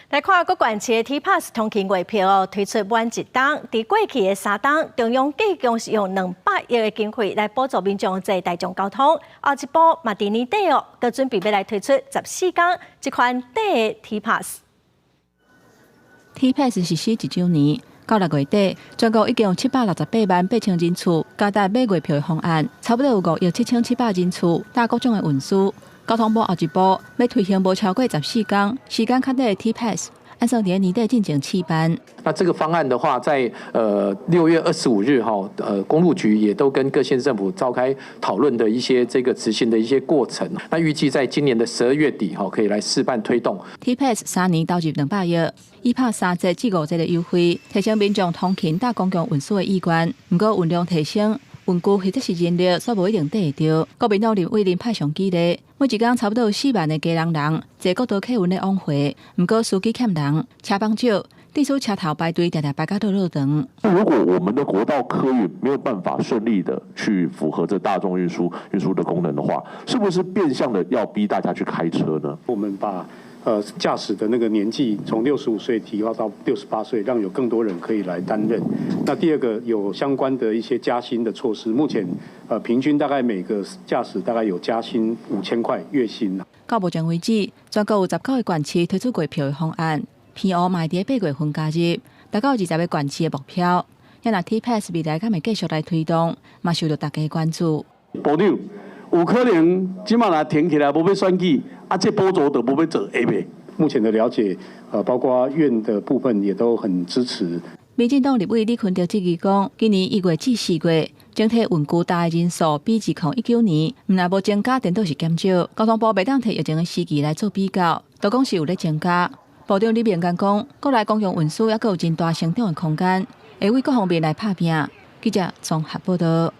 来看各县市的 T-Pass 通勤月票推出满一档，在过去的3档，中央计共是用200亿的经费来补助民众坐大众交通。后一步嘛，在年底哦，都准备要来推出14天这款短的 T-Pass。T-Pass 实施1周年，到6月底，全国已经有768万8千人次加大买月票的方案，差不多有5亿7700人次搭各种的运输。交通部后一步要推行无超过14天，时间较短的 T-Pass， 按照年底进行试办。那这个方案的话，在6月25日公路局也都跟各县政府召开讨论的一些这个执行的一些过程。那预计在今年的12月底可以来试办推动。T-Pass 3年投入200亿，以拍3折至5折的优惠，提升民众通勤搭公共运输的意愿。不过运量提升，运具或者是人力煞无一定对得到。国民党立委林派上激励，每一天差不多有4万的家人坐国道客运的往回，不过司机欠人，车帮少，地处车头排队，常常排到路长。如果我们的国道客运没有办法顺利的去符合这大众运输的功能的话，是不是变相的要逼大家去开车呢？我们把驾驶的那个年纪从65岁提高到68岁，让有更多人可以来担任。那第二个有相关的一些加薪的措施，目前平均大概每个驾驶大概有加薪5000块月薪。到目前为止，全国有19个县市推出月票的方案，偏乌嘛在8月份加入，达到20个县市的目标。也若 T-Pass 未来敢会继续来推动，嘛受到大家关注。部长有可能即马若停起来，无要选举，这补助就无要做下袂。目前的了解，包括院的部分也都很支持。民进党立委李坤就质疑讲，今年1月至4月，整体运具搭的人数比2019年，若无增加，颠倒是减少。交通部袂当摕疫情的时期来做比较，都讲是有咧增加。部长李明干讲，国内公共运输还有真大成长的空间，会为各方面来拍拼。记者综合报道。